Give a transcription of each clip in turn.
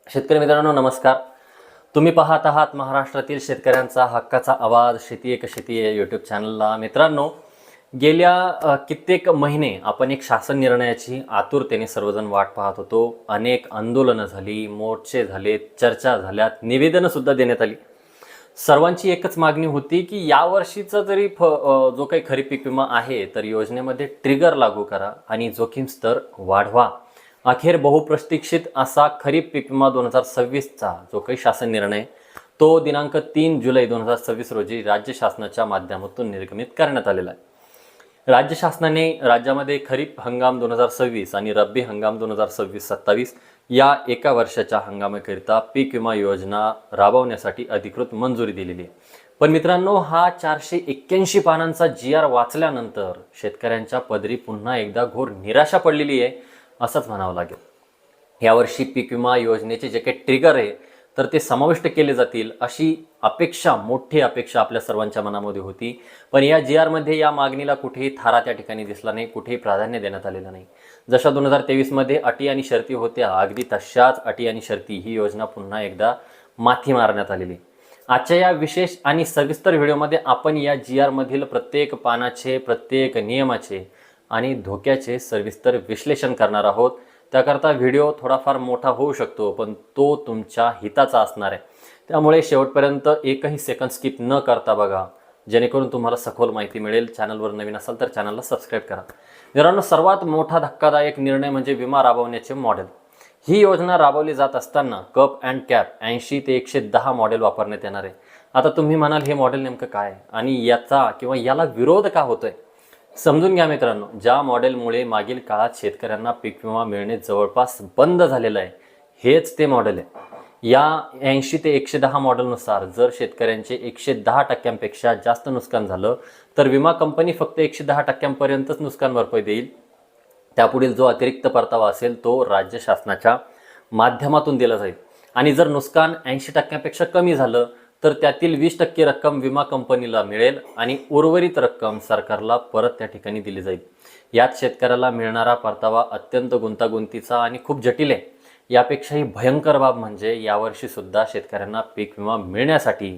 शेतकरी मित्रांनो नमस्कार. तुम्ही पाहत आहात महाराष्ट्रातील शेतकऱ्यांचा हक्काचा आवाज शेती एक शेती या यूट्यूब चॅनलला. मित्रांनो, गेल्या कित्येक महिने आपण एक शासन निर्णयाची आतुरतेने सर्वजण वाट पाहत होतो. अनेक आंदोलनं झाली, मोर्चे झाले, चर्चा झाल्यात, निवेदनंसुद्धा देण्यात आली. सर्वांची एकच मागणी होती की यावर्षीचा जरी जो काही खरीप पीक विमा आहे तर योजनेमध्ये ट्रिगर लागू करा आणि जोखीम स्तर वाढवा. अखेर बहुप्रतीक्षित असा खरीप पीक विमा 2026चा जो काही शासन निर्णय तो दिनांक 3 जुलै 2026 रोजी राज्य शासनाच्या माध्यमातून निर्गमित करण्यात आलेला आहे. राज्य शासनाने राज्यामध्ये खरीप हंगाम 2026 आणि रब्बी हंगाम 2026-27 या एका वर्षाच्या हंगामाकरिता पीक विमा योजना राबवण्यासाठी अधिकृत मंजुरी दिलेली आहे. पण मित्रांनो, हा 481 पानांचा GR वाचल्यानंतर शेतकऱ्यांच्या पदरी पुन्हा एकदा घोर निराशा पडलेली आहे असंच म्हणावं लागेल. यावर्षी पीक विमा योजनेचे जे काही ट्रिगर आहे तर ते समाविष्ट केले जातील अशी मोठी अपेक्षा आपल्या सर्वांच्या मनामध्ये होती. पण या GR मध्ये या मागणीला कुठेही थारा त्या ठिकाणी दिसला नाही, कुठेही प्राधान्य देण्यात आलेलं नाही. जशा 2023 मध्ये अटी आणि शर्ती होत्या, अगदी तशाच अटी आणि शर्ती ही योजना पुन्हा एकदा माथी मारण्यात आलेली. आजच्या या विशेष आणि सविस्तर व्हिडिओमध्ये आपण या GR मधील प्रत्येक पानाचे, प्रत्येक नियमाचे आणि धोक्याचे सविस्तर विश्लेषण करणार आहोत. त्याकरता व्हिडिओ थोडाफार मोठा होऊ शकतो, पण तो तुमच्या हिताचा असणार आहे. त्यामुळे शेवटपर्यंत एकही सेकंद स्किप न करता बघा, जेणेकरून तुम्हाला सखोल माहिती मिळेल. चॅनलवर नवीन असाल तर चॅनलला सबस्क्राईब करा. मित्रांनो, सर्वात मोठा धक्कादायक निर्णय म्हणजे विमा राबवण्याचे मॉडेल. ही योजना राबवली जात असताना कप अँड कॅप 80 ते 110 मॉडेल वापरण्यात येणार आहे. आता तुम्ही म्हणाल हे मॉडेल नेमकं काय आणि याला विरोध का होतोय? समजून घ्या मित्रांनो, ज्या मॉडेलमुळे मागील काळात शेतकऱ्यांना पीक विमा मिळणे जवळपास बंद झालेलं आहे, हेच ते मॉडेल आहे. या 80 ते 110 मॉडेलनुसार जर शेतकऱ्यांचे 110% जास्त नुकसान झालं तर विमा कंपनी फक्त 110%पर्यंतच नुकसान भरपाई देईल. त्यापुढील जो अतिरिक्त परतावा असेल तो राज्य शासनाच्या माध्यमातून दिला जाईल. आणि जर नुकसान 80%पेक्षा कमी झालं तर त्यातील 20% रक्कम विमा कंपनीला मिळेल आणि उर्वरित रक्कम सरकारला परत त्या ठिकाणी दिली जाईल. यात शेतकऱ्याला मिळणारा परतावा अत्यंत गुंतागुंतीचा आणि खूप जटिल आहे. यापेक्षाही भयंकर बाब म्हणजे यावर्षी सुद्धा शेतकऱ्यांना पीक विमा मिळण्यासाठी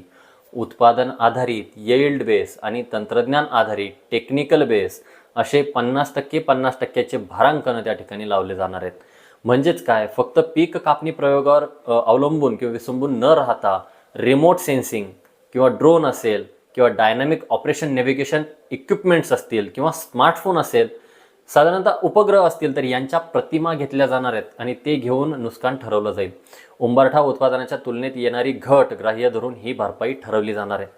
उत्पादन आधारित, येल्ड बेस आणि तंत्रज्ञान आधारित टेक्निकल बेस असे 50% भारांकन त्या ठिकाणी लावले जाणार आहेत. म्हणजेच काय, फक्त पीक कापणी प्रयोगावर अवलंबून किंवा विसंबून न राहता रिमोट सेन्सिंग किंवा ड्रोन असेल किंवा डायनामिक ऑपरेशन नेव्हिगेशन इक्विपमेंट्स असतील किंवा स्मार्टफोन असेल, साधारणतः उपग्रह असतील तर यांच्या प्रतिमा घेतल्या जाणार आहेत आणि ते घेऊन नुकसान ठरवलं जाईल. उंबरठा उत्पादनाच्या तुलनेत येणारी घट ग्राह्य धरून ही भरपाई ठरवली जाणार आहे.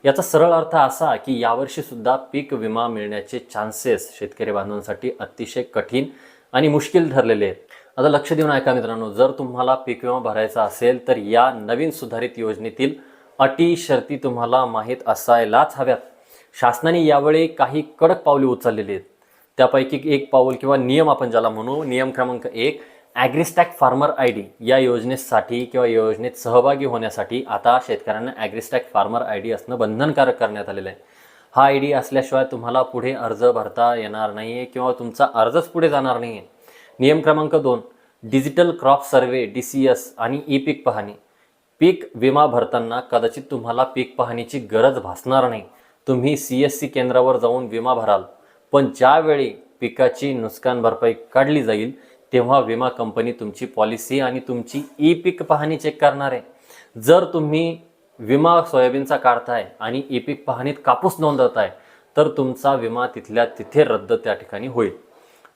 याचा सरळ अर्थ असा की यावर्षी सुद्धा पीक विमा मिळण्याचे चान्सेस शेतकरी बांधवांसाठी अतिशय कठीण आणि मुश्किल ठरलेले आहेत. आता लक्ष देऊन ऐका मित्रांनो, जर तुम्हाला पीक विमा भरायचा असेल तर या नवीन सुधारित योजनेतील अटी शर्ती तुम्हाला माहीत असायलाच हव्यात. शासनाने यावेळी काही कडक पावले उचललेली आहेत. त्यापैकी एक पाऊल किंवा नियम आपण ज्याला म्हणू, नियम क्रमांक 1, ॲग्रिस्टॅक फार्मर ID या योजनेसाठी किंवा योजनेत सहभागी होण्यासाठी आता शेतकऱ्यांना ॲग्रिस्टॅक फार्मर ID असणं बंधनकारक करण्यात आलेलं आहे. हा ID असल्याशिवाय तुम्हाला पुढे अर्ज भरता येणार नाही आहे किंवा तुमचा अर्जच पुढे जाणार नाही आहे. नियम क्रमांक 2, डिजिटल क्रॉप सर्वे DCS आणि पीक पाहणी. पीक विमा भरताना कदाचित तुम्हाला पीक पाहणीची गरज भासणार नाही. तुम्ही CSC केंद्रावर जाऊन विमा भराल, पण ज्यावेळी पिकाची नुकसान भरपाई काढली जाईल तेव्हा विमा कंपनी तुमची पॉलिसी आणि तुमची पीक पाहणी चेक करणार आहे. जर तुम्ही विमा सोयाबीनचा काढताय आणि पीक पाहणीत कापूस नोंदवताय तर तुमचा विमा तिथल्या तिथे रद्द त्या ठिकाणी होईल.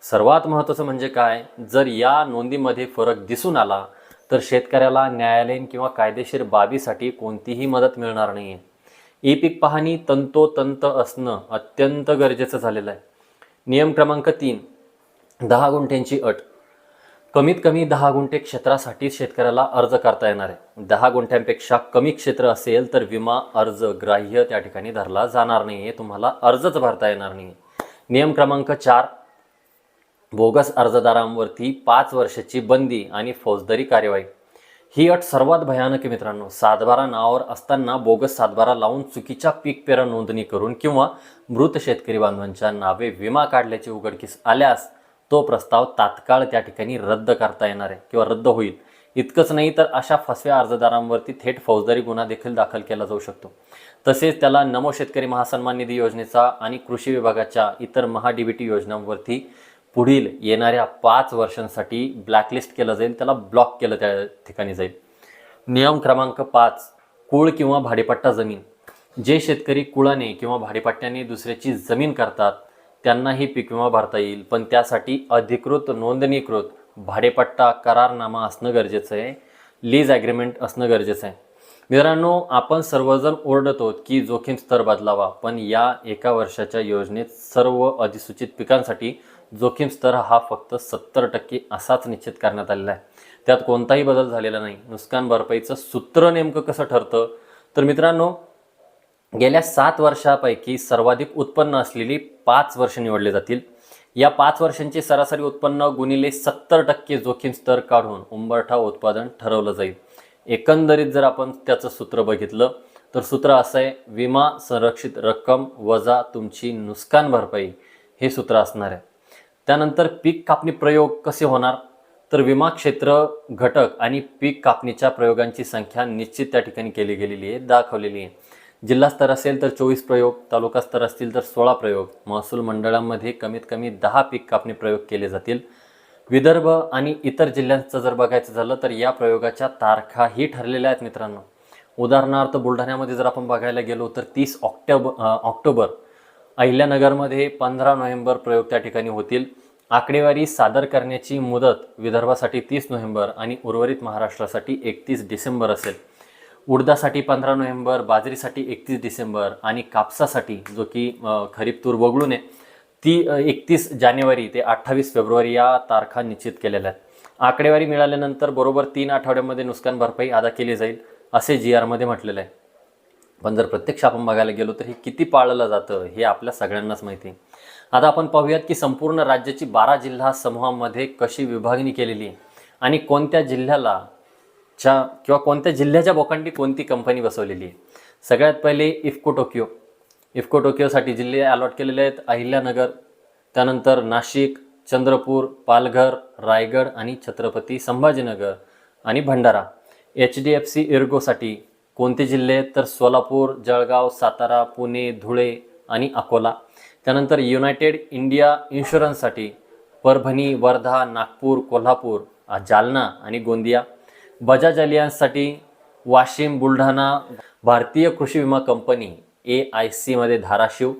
सर्वात महत्त्वाचं म्हणजे काय, जर या नोंदीमध्ये फरक दिसून आला तर शेतकऱ्याला न्यायालयीन किंवा कायदेशीर बाबीसाठी कोणतीही मदत मिळणार नाही आहे. पीक पाहणी तंतोतंत असणं अत्यंत गरजेचं झालेलं आहे. नियम क्रमांक 3, 10 गुंठ्यांची अट. कमीत कमी 10 गुंठे क्षेत्रासाठी शेतकऱ्याला अर्ज करता येणार आहे. 10 गुंठ्यांपेक्षा कमी क्षेत्र असेल तर विमा अर्ज ग्राह्य त्या ठिकाणी धरला जाणार नाही आहे, तुम्हाला अर्जच भरता येणार नाही. नियम क्रमांक 4, बोगस अर्जदारांवरती 5 वर्षाची बंदी आणि फौजदारी कार्यवाही. ही अट सर्वात भयानक आहे मित्रांनो. सातबारा नावावर असताना बोगस सातबारा लावून चुकीच्या पीक पेरा नोंदणी करून किंवा मृत शेतकरी बांधवांच्या नावे विमा काढल्याचे उघडकीस आल्यास तो प्रस्ताव तात्काळ त्या ठिकाणी रद्द करता येणार आहे किंवा रद्द होईल. इतकंच नाही तर अशा फसव्या अर्जदारांवरती थेट फौजदारी गुन्हा देखील दाखल केला जाऊ शकतो. तसेच त्याला नमो शेतकरी महासन्मान निधी योजनेचा आणि कृषी विभागाच्या इतर महा-DBT योजनांवरती पुढील येणाऱ्या 5 वर्षांसाठी ब्लॅकलिस्ट केलं जाईल, त्याला ब्लॉक केलं त्या ठिकाणी जाईल. नियम क्रमांक 5, कुळ किंवा भाडेपट्टा जमीन. जे शेतकरी कुळाने किंवा भाडेपट्ट्याने दुसऱ्याची जमीन करतात त्यांनाही पीक विमा भरता येईल, पण त्यासाठी अधिकृत नोंदणीकृत भाडेपट्टा करारनामा असणं गरजेचं आहे, लीज ॲग्रीमेंट असणं गरजेचं आहे. मित्रांनो, आपण सर्वजण ओरडतो की जोखीम स्तर बदलावा, पण या 1 वर्षाच्या योजनेत सर्व अधिसूचित पिकांसाठी जोखीम स्तर हा फक्त 70% असाच निश्चित करण्यात आलेला आहे. त्यात कोणताही बदल झालेला नाही. नुकसान भरपाईचं सूत्र नेमकं कसं ठरतं तर मित्रांनो, गेल्या 7 वर्षापैकी सर्वाधिक उत्पन्न असलेली 5 वर्ष निवडले जातील. या 5 वर्षांचे सरासरी उत्पन्न गुणिले 70% जोखीम स्तर काढून उंबरठा उत्पादन ठरवलं जाईल. एकंदरीत जर आपण त्याचं सूत्र बघितलं तर सूत्र असं आहे, विमा संरक्षित रक्कम वजा तुमची नुकसान भरपाई, हे सूत्र असणार आहे. त्यानंतर पीक कापणी प्रयोग कसे होणार तर विमा क्षेत्र घटक आणि पीक कापणीच्या प्रयोगांची संख्या निश्चित त्या ठिकाणी केली गेलेली आहे, दाखवलेली आहे. जिल्हा स्तर असेल तर 24 प्रयोग, तालुका स्तर असतील तर 16 प्रयोग, महसूल मंडळांमध्ये कमीत कमी 10 पीक कापणी प्रयोग केले जातील. विदर्भ आणि इतर जिल्ह्यांचं जर बघायचं झालं तर या प्रयोगाच्या तारखाही ठरलेल्या आहेत मित्रांनो. उदाहरणार्थ बुलढाण्यामध्ये जर आपण बघायला गेलो तर 30 ऑक्टोबर, अहिल्यानगरमध्ये 15 नोव्हेंबर प्रयोग त्या ठिकाणी होतील. आकडेवारी सादर करण्याची मुदत विदर्भासाठी 30 नोव्हेंबर आणि उर्वरित महाराष्ट्रासाठी 31 डिसेंबर असेल. उडदासाठी 15 नोव्हेंबर, बाजरीसाठी 31 डिसेंबर आणि कापसासाठी जो की खरीप तूर वगळून आहे ती 31 जानेवारी ते 28 फेब्रुवारी या तारखा निश्चित केलेल्या आहेत. आकडेवारी मिळाल्यानंतर बरोबर 3 आठवड्यामध्ये नुकसान भरपाई अदा केली जाईल असे GR मध्ये म्हटलेलं आहे. पण जर प्रत्यक्ष आपण बघायला गेलो तर हे किती पाळलं जातं हे आपल्या सगळ्यांनाच माहिती आहे. आता आपण पाहूयात की संपूर्ण राज्याची 12 जिल्हा समूहामध्ये कशी विभागणी केलेली आहे आणि कोणत्या जिल्ह्याच्या बोकांडी कोणती कंपनी बसवलेली आहे. सगळ्यात पहिले इफ्को टोकियोसाठी जिल्हे अलॉट केलेले आहेत अहिल्यानगर, त्यानंतर नाशिक, चंद्रपूर, पालघर, रायगड आणि छत्रपती संभाजीनगर आणि भंडारा. HDFC इर्गोसाठी कोणते जिल्हे तर सोलापूर, जळगाव, सातारा, पुणे, धुळे आणि अकोला. त्यानंतर युनायटेड इंडिया इन्शुरन्ससाठी परभणी, वर्धा, नागपूर, कोल्हापूर, जालना आणि गोंदिया. बजाज अलियन्ससाठी वाशिम, बुलढाणा. भारतीय कृषी विमा कंपनी AIC मध्ये धाराशिव.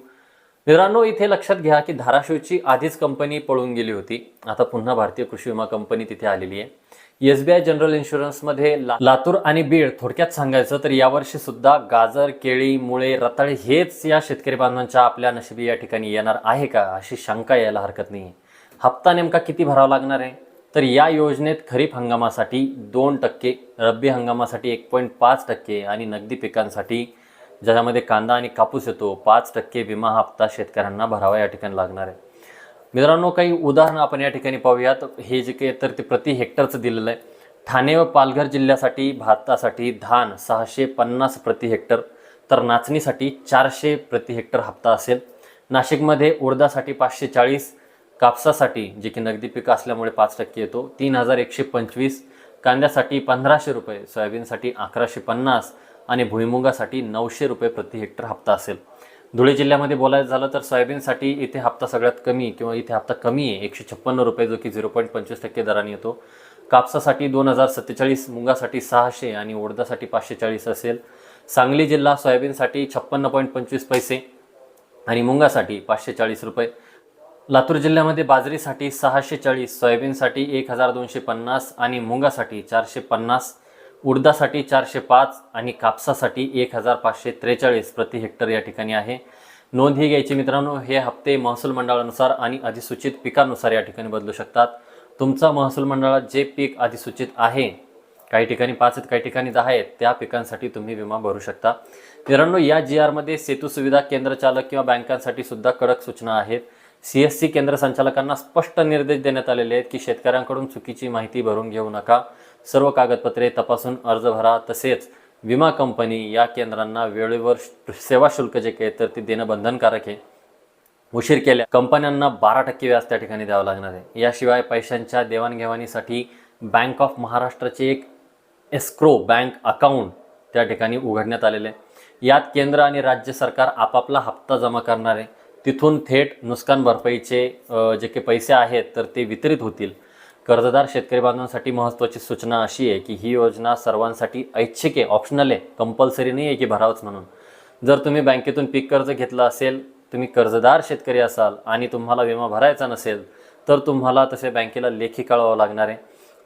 मित्रांनो, इथे लक्षात घ्या की धाराशिवची आधीच कंपनी पळून गेली होती, आता पुन्हा भारतीय कृषी विमा कंपनी तिथे आलेली आहे. SBI जनरल इन्शुरन्समध्ये लातूर आणि बीड. थोडक्यात सांगायचं तर यावर्षी सुद्धा गाजर, केळी, मुळे, रताळे हेच या शेतकरी बांधवांच्या आपल्या नशिबी या ठिकाणी येणार आहे का अशी शंका यायला हरकत नाही. हप्ता नेमका किती भरावा लागणार आहे तर या योजनेत खरीप हंगामासाठी 2%, रब्बी हंगामासाठी 1.5% आणि नगदी पिकांसाठी ज्यामध्ये कांदा आणि कापूस येतो 5% विमा हप्ता शेतकऱ्यांना भरावा या ठिकाणी लागणार आहे. मित्रांनो, काही उदाहरणं आपण या ठिकाणी पाहूयात. हे जे काही तर ते प्रति हेक्टरचं दिलेलं आहे. ठाणे व पालघर जिल्ह्यासाठी भातासाठी धान 650 प्रति हेक्टर तर नाचणीसाठी 400 प्रति हेक्टर हप्ता असेल. नाशिकमध्ये उडदासाठी 540, कापसासाठी जे की नगदी पिकं असल्यामुळे 5% येतो 3125, कांद्यासाठी 1500 रुपये, सोयाबीनसाठी 1150 आणि भुईमुगासाठी 900 रुपये प्रति हेक्टर हप्ता असेल. धुळे जिल्ह्यामध्ये बोलायचं झालं तर सोयाबीनसाठी इथे हप्ता सगळ्यात कमी किंवा इथे हप्ता कमी आहे 156 रुपये जो की 0.25% दराने येतो. कापसासाठी 2047, मुगासाठी 600 आणि उडदासाठी 540 असेल. सांगली जिल्हा सोयाबीनसाठी 56.25 पैसे आणि मुगासाठी 540 रुपये. लातूर जिल्ह्यामध्ये बाजरीसाठी 640, सोयाबीनसाठी 1250 आणि मुगासाठी 450, उडदासाठी 405 आणि कापसासाठी 1543 प्रति हेक्टर या ठिकाणी आहे. नोंद ही घ्यायची मित्रांनो, हे हप्ते महसूल मंडळानुसार आणि अधिसूचित पिकानुसार या ठिकाणी बदलू शकतात. तुमचा महसूल मंडळात जे पीक अधिसूचित आहे, काही ठिकाणी 5 आहेत काही ठिकाणी 10 आहेत, त्या पिकांसाठी तुम्ही विमा भरू शकता. मित्रांनो, या GR मध्ये सेतू सुविधा केंद्र चालक किंवा बँकांसाठी सुद्धा कडक सूचना आहेत. CSC केंद्र संचालकांना स्पष्ट निर्देश देण्यात आलेले आहेत की शेतकऱ्यांकडून चुकीची माहिती भरून घेऊ नका, सर्व कागदपत्रे तपासून अर्ज भरा. तसेच विमा कंपनी या केंद्रांना वेळेवर सेवा शुल्क जे काही तर ते देणं बंधनकारक आहे. उशीर केल्या कंपन्यांना 12% व्याज त्या ठिकाणी द्यावं लागणार आहे. याशिवाय पैशांच्या देवाणघेवाणीसाठी बँक ऑफ महाराष्ट्राचे एक एस्क्रो बँक अकाउंट त्या ठिकाणी उघडण्यात आलेले आहे. यात केंद्र आणि राज्य सरकार आपापला हप्ता जमा करणार आहे. तिथून थेट नुकसान भरपाईचे जे काही पैसे आहेत तर ते वितरित होतील. कर्जदार शेतकरी बांधवांसाठी महत्त्वाची सूचना अशी आहे की ही योजना सर्वांसाठी ऐच्छिक आहे, ऑप्शनल आहे, कंपल्सरी नाही आहे की भरावंच म्हणून. जर तुम्ही बँकेतून पीक कर्ज घेतलं असेल, तुम्ही कर्जदार शेतकरी असाल आणि तुम्हाला विमा भरायचा नसेल तर तुम्हाला तसे बँकेला लेखी कळवावं लागणार आहे.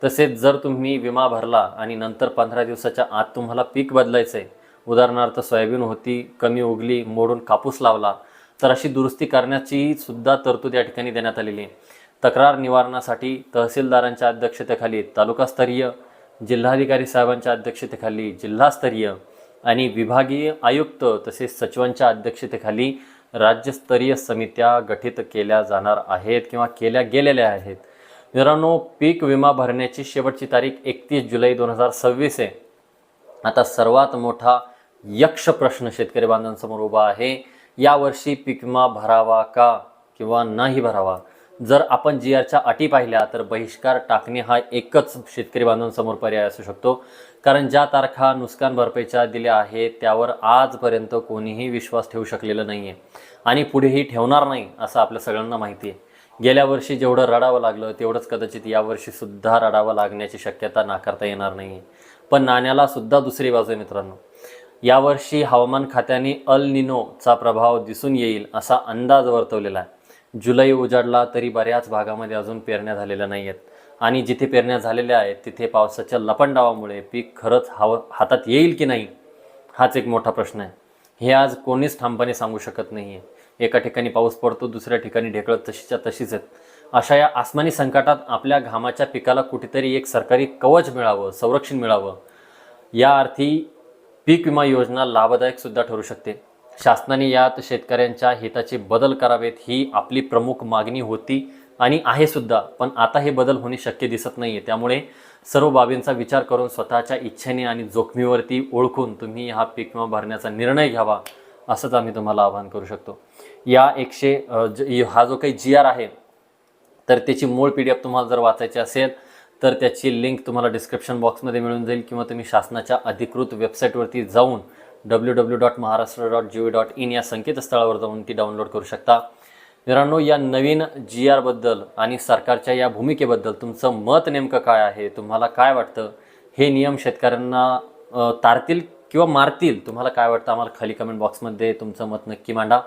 तसेच जर तुम्ही विमा भरला आणि नंतर 15 दिवसाच्या आत तुम्हाला पीक बदलायचं आहे, उदाहरणार्थ सोयाबीन होती, कमी उगली, मोडून कापूस लावला, तर अशी दुरुस्ती करण्याची सुद्धा तरतूद या ठिकाणी देण्यात आलेली आहे. तक्रार निवारणासाठी तहसीलदारांच्या अध्यक्षतेखाली तालुकास्तरीय, जिल्हाधिकारी साहेबांच्या अध्यक्षतेखाली जिल्हास्तरीय आणि विभागीय आयुक्त तसेच सचिवांच्या अध्यक्षतेखाली राज्यस्तरीय समित्या गठीत केल्या जाणार आहेत किंवा केल्या गेलेल्या आहेत. मित्रांनो, पीक विमा भरण्याची शेवटची तारीख 31 जुलै 2026 आहे. आता सर्वात मोठा यक्ष प्रश्न शेतकरी बांधवांसमोर उभा आहे, यावर्षी पीक विमा भरावा का किंवा नाही भरावा. जर आपण GRच्या अटी पाहिल्या तर बहिष्कार टाकणे हा एकच शेतकरी बांधवांसमोर पर्याय असू शकतो. कारण ज्या तारखा नुकसान भरपाईच्या दिल्या आहेत त्यावर आजपर्यंत कोणीही विश्वास ठेवू शकलेला नाही आहे आणि पुढेही ठेवणार नाही असं आपल्या सगळ्यांना माहिती आहे. गेल्या वर्षी जेवढं रडावं लागलं तेवढंच कदाचित यावर्षीसुद्धा रडावं लागण्याची शक्यता नाकारता येणार नाही आहे. पण नाण्याला सुद्धा दुसरी बाजू आहे मित्रांनो. यावर्षी हवामान खात्याने अल निनोचा प्रभाव दिसून येईल असा अंदाज वर्तवलेला आहे. जुलै उजाडला तरी बऱ्याच भागामध्ये अजून पेरण्या झालेल्या नाही आहेत आणि जिथे पेरण्या झालेल्या आहेत तिथे पावसाच्या लपंडावामुळे पीक खरंच हातात येईल की नाही हाच एक मोठा प्रश्न आहे. हे आज कोणीच ठामपणे सांगू शकत नाही आहे. एका ठिकाणी पाऊस पडतो, दुसऱ्या ठिकाणी ढेकळत तशीच्या तशीच आहेत. अशा या आसमानी संकटात आपल्या घामाच्या पिकाला कुठेतरी एक सरकारी कवच मिळावं, संरक्षण मिळावं, या अर्थी पीक विमा योजना लाभदायक सुद्धा ठरू शकते. शासनाने यात शेतकऱ्यांच्या हिताचे बदल करावेत ही आपली प्रमुख मागणी होती आणि आहे सुद्धा. पण आता हे बदल होणे शक्य दिसत नाही आहे. त्यामुळे सर्व बाबींचा विचार करून स्वतःच्या इच्छेने आणि जोखमीवरती ओळखून तुम्ही हा पीक विमा भरण्याचा निर्णय घ्यावा असंच आम्ही तुम्हाला आवाहन करू शकतो. या हा जो काही GR आहे तर त्याची मूळ PDF तुम्हाला जर वाचायची असेल तर त्याची लिंक तुम्हाला डिस्क्रिप्शन बॉक्समध्ये मिळून जाईल किंवा तुम्ही शासनाच्या अधिकृत वेबसाईटवरती जाऊन www.maharashtra.gov.in या संकेतस्थळावर जाऊन ती डाउनलोड करू शकता. मित्रांनो, या नवीन GR बद्दल आणि सरकारच्या या भूमिकेबद्दल तुमचं मत नेमकं काय आहे, तुम्हाला काय वाटतं, हे नियम शेतकऱ्यांना तारतील किंवा मारतील, तुम्हाला काय वाटतं आम्हाला खाली कमेंट बॉक्समध्ये तुमचं मत नक्की मांडा.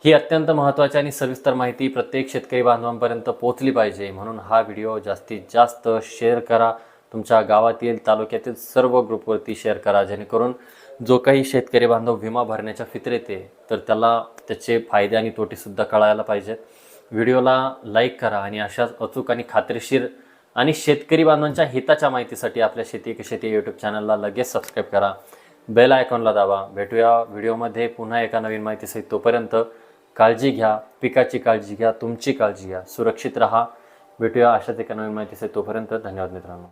ही अत्यंत महत्त्वाची आणि सविस्तर माहिती प्रत्येक शेतकरी बांधवांपर्यंत पोहोचली पाहिजे म्हणून हा व्हिडिओ जास्तीत जास्त शेअर करा. तुमच्या गावातील, तालुक्यातील सर्व ग्रुपवरती शेअर करा, जेणेकरून जो काही शेतकरी बांधव विमा भरण्याच्या फितरेत आहे तर त्याला त्याचे फायदे आणि तोटेसुद्धा कळायला पाहिजेत. व्हिडिओला लाईक करा आणि अशाच अचूक आणि खात्रीशीर आणि शेतकरी बांधवांच्या हिताच्या माहितीसाठी आपल्या शेती एक शेती यूट्यूब चॅनलला लगेच सबस्क्राईब करा. बेल आयकॉनला दाबा. भेटूया व्हिडिओमध्ये पुन्हा एका नवीन माहितीसहित. तोपर्यंत काळजी घ्या, पिकाची काळजी घ्या, तुमची काळजी घ्या, सुरक्षित राहा. भेटूया अशाच एका नवीन माहितीसहित. तोपर्यंत धन्यवाद मित्रांनो.